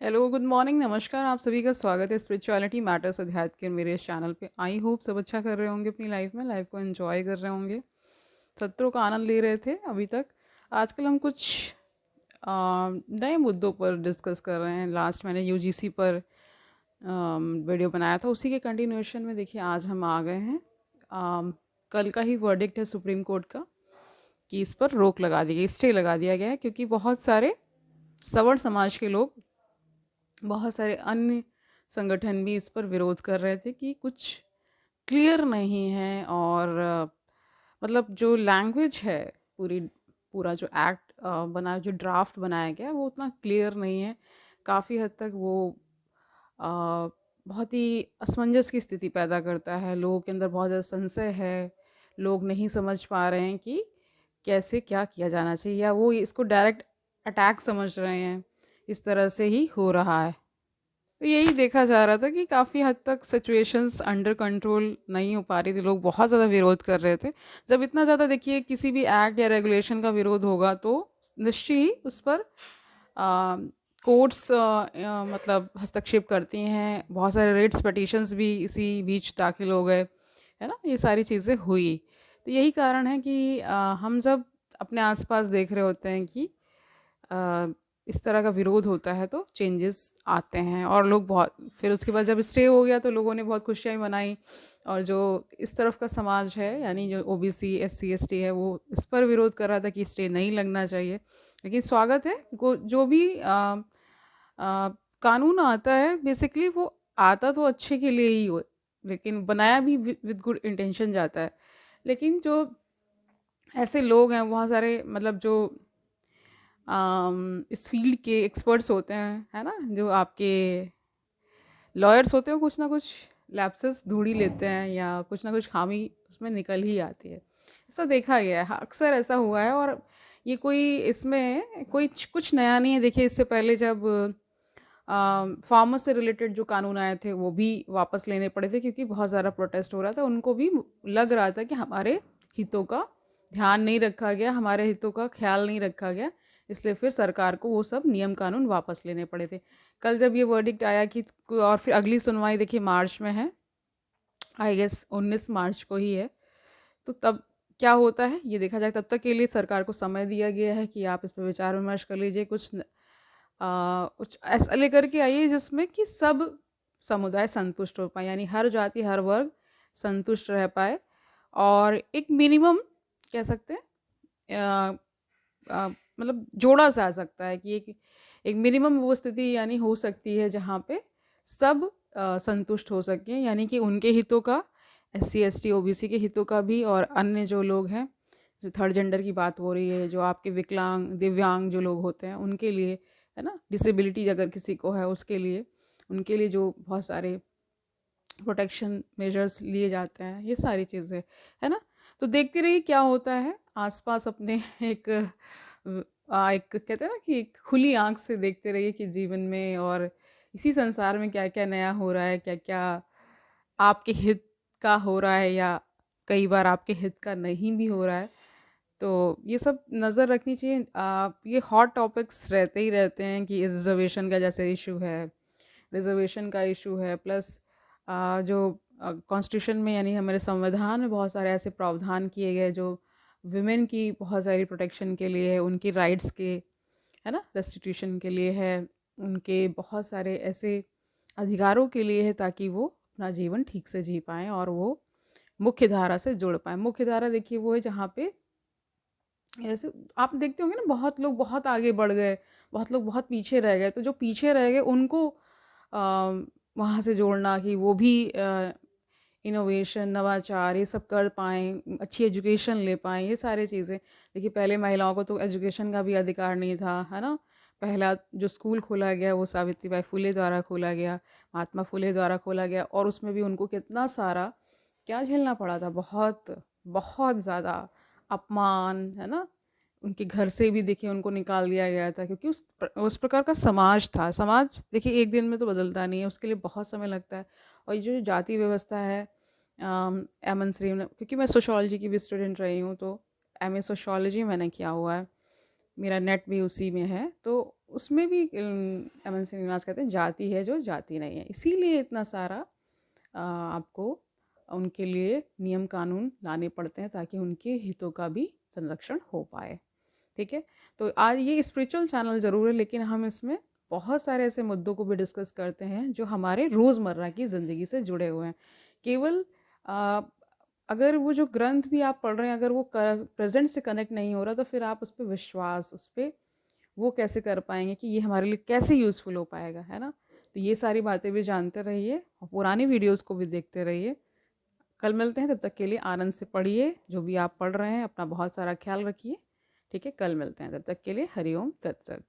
Hello, good morning, नमस्कार। आप सभी का स्वागत है स्पिरिचुअलिटी मैटर्स अध्यात्म के मेरे इस चैनल पे। आई होप सब अच्छा कर रहे होंगे अपनी लाइफ में, लाइफ को एंजॉय कर रहे होंगे, सत्रों का आनंद ले रहे थे अभी तक। आजकल हम कुछ नए मुद्दों पर डिस्कस कर रहे हैं। लास्ट मैंने यूजीसी पर वीडियो बनाया था, उसी के कंटिन्यूएशन में देखिए आज हम आ गए हैं। कल का ही वर्डिक्ट है सुप्रीम कोर्ट का कि इस पर रोक लगा दी गई, स्टे लगा दिया गया है, क्योंकि बहुत सारे सवर्ण समाज के लोग, बहुत सारे अन्य संगठन भी इस पर विरोध कर रहे थे कि कुछ क्लियर नहीं है। और मतलब जो लैंग्वेज है, पूरी पूरा जो एक्ट बना, जो ड्राफ्ट बनाया गया है, वो उतना क्लियर नहीं है। काफ़ी हद तक वो अ, बहुत ही असमंजस की स्थिति पैदा करता है। लोगों के अंदर बहुत ज़्यादा संशय है। लोग नहीं समझ पा रहे हैं कि कैसे क्या किया जाना चाहिए, या वो इसको डायरेक्ट अटैक समझ रहे हैं। इस तरह से ही हो रहा है। तो यही देखा जा रहा था कि काफ़ी हद तक सिचुएशंस अंडर कंट्रोल नहीं हो पा रही थी। लोग बहुत ज़्यादा विरोध कर रहे थे। जब इतना ज़्यादा देखिए किसी भी एक्ट या रेगुलेशन का विरोध होगा तो निश्चय ही उस पर कोर्ट्स मतलब हस्तक्षेप करती हैं। बहुत सारे रेट्स पिटिशंस भी इसी बीच दाखिल हो गए, है ना। ये सारी चीज़ें हुई। तो यही कारण है कि हम जब अपने आसपास देख रहे होते हैं कि अ, इस तरह का विरोध होता है तो चेंजेस आते हैं। और लोग बहुत, फिर उसके बाद जब स्टे हो गया तो लोगों ने बहुत खुशियाँ मनाई। और जो इस तरफ का समाज है, यानी जो ओबीसी एससी एसटी है, वो इस पर विरोध कर रहा था कि स्टे नहीं लगना चाहिए। लेकिन स्वागत है, जो भी कानून आता है बेसिकली वो आता तो अच्छे के लिए ही हो, लेकिन बनाया भी विद गुड इंटेंशन जाता है। लेकिन जो ऐसे लोग हैं बहुत सारे, मतलब जो इस फील्ड के एक्सपर्ट्स होते हैं, है ना, जो आपके लॉयर्स होते हैं, कुछ ना कुछ लैप्सेस ढूंढ ही लेते हैं, या कुछ ना कुछ खामी उसमें निकल ही आती है। ऐसा देखा गया है, हाँ, अक्सर ऐसा हुआ है। और ये कोई इसमें कोई कुछ नया नहीं है। देखिए, इससे पहले जब फार्मर से रिलेटेड जो कानून आए थे वो भी वापस लेने पड़े थे, क्योंकि बहुत ज़्यादा प्रोटेस्ट हो रहा था। उनको भी लग रहा था कि हमारे हितों का ध्यान नहीं रखा गया, हमारे हितों का ख्याल नहीं रखा गया, इसलिए फिर सरकार को वो सब नियम कानून वापस लेने पड़े थे। कल जब ये वर्डिक्ट आया कि, और फिर अगली सुनवाई देखिए मार्च में है, आई गेस 19 मार्च को ही है। तो तब क्या होता है ये देखा जाए। तब तक के लिए सरकार को समय दिया गया है कि आप इस पर विचार विमर्श कर लीजिए, कुछ ऐसा लेकर के आइए जिसमें कि सब समुदाय संतुष्ट हो पाए, यानी हर जाति हर वर्ग संतुष्ट रह पाए। और एक मिनिमम कह सकते हैं, मतलब जोड़ा जा सकता है कि एक मिनिमम वो स्थिति यानी हो सकती है जहाँ पे सब संतुष्ट हो सकें, यानी कि उनके हितों का, S C S T O B C के हितों का भी, और अन्य जो लोग हैं, जो थर्ड जेंडर की बात हो रही है, जो आपके विकलांग दिव्यांग जो लोग होते हैं उनके लिए, है ना, डिसेबिलिटी अगर किसी को है उसके लिए, उनके लिए जो बहुत सारे प्रोटेक्शन मेजर्स लिए जाते हैं, ये सारी चीज़ें, है ना। तो देखते रहिए क्या होता है आसपास अपने एक एक कहते हैं ना कि एक खुली आंख से देखते रहिए कि जीवन में और इसी संसार में क्या क्या नया हो रहा है, क्या क्या आपके हित का हो रहा है, या कई बार आपके हित का नहीं भी हो रहा है। तो ये सब नज़र रखनी चाहिए। ये हॉट टॉपिक्स रहते ही रहते हैं कि रिजर्वेशन का जैसे इशू है, रिजर्वेशन का इशू है, प्लस जो कॉन्स्टिट्यूशन में, यानी हमारे संविधान में बहुत सारे ऐसे प्रावधान किए गए जो विमेन की बहुत सारी प्रोटेक्शन के लिए है, उनकी राइट्स के, है ना, रेस्टिट्यूशन के लिए है, उनके बहुत सारे ऐसे अधिकारों के लिए है, ताकि वो अपना जीवन ठीक से जी पाएँ और वो मुख्य धारा से जुड़ पाएँ। मुख्य धारा देखिए वो है जहाँ पे, ऐसे आप देखते होंगे ना, बहुत लोग बहुत आगे बढ़ गए, बहुत लोग बहुत पीछे रह गए। तो जो पीछे रह गए उनको वहाँ से जोड़ना कि वो भी इनोवेशन, नवाचार ये सब कर पाएँ, अच्छी एजुकेशन ले पाएँ, ये सारी चीज़ें। देखिए, पहले महिलाओं को तो एजुकेशन का भी अधिकार नहीं था, है ना। पहला जो स्कूल खोला गया वो सावित्रीबाई फुले द्वारा खोला गया, महात्मा फुले द्वारा खोला गया, और उसमें भी उनको कितना सारा क्या झेलना पड़ा था, बहुत बहुत ज़्यादा अपमान, है ना। उनके घर से भी देखिए उनको निकाल दिया गया था, क्योंकि उस प्रकार का समाज था। समाज देखिए एक दिन में तो बदलता नहीं है, उसके लिए बहुत समय लगता है। और ये जो जाति व्यवस्था है, एमन श्री ने, क्योंकि मैं सोशोलॉजी की भी स्टूडेंट रही हूँ, तो एमए सोशोलॉजी मैंने किया हुआ है, मेरा नेट भी उसी में है। तो उसमें भी एम.एन. श्रीनिवास कहते हैं जाति है जो जाति नहीं है। इसीलिए इतना सारा आपको उनके लिए नियम कानून लाने पड़ते हैं ताकि उनके हितों का भी संरक्षण हो पाए। ठीक है? तो आज ये स्पिरिचुअल चैनल ज़रूर है, लेकिन हम इसमें बहुत सारे ऐसे मुद्दों को भी डिस्कस करते हैं जो हमारे रोज़मर्रा की ज़िंदगी से जुड़े हुए हैं। केवल अ, अगर वो जो ग्रंथ भी आप पढ़ रहे हैं, अगर वो प्रेजेंट से कनेक्ट नहीं हो रहा, तो फिर आप उस पर विश्वास, उस पर वो कैसे कर पाएंगे कि ये हमारे लिए कैसे यूज़फुल हो पाएगा, है ना? तो ये सारी बातें भी जानते रहिए और पुरानी वीडियोस को भी देखते रहिए। कल मिलते हैं, तब तक के लिए आनंद से पढ़िए, जो भी आप पढ़ रहे हैं अपना बहुत सारा ख्याल रखिए। ठीक है, कल मिलते हैं, तब तक के लिए हरिओम तत्सत।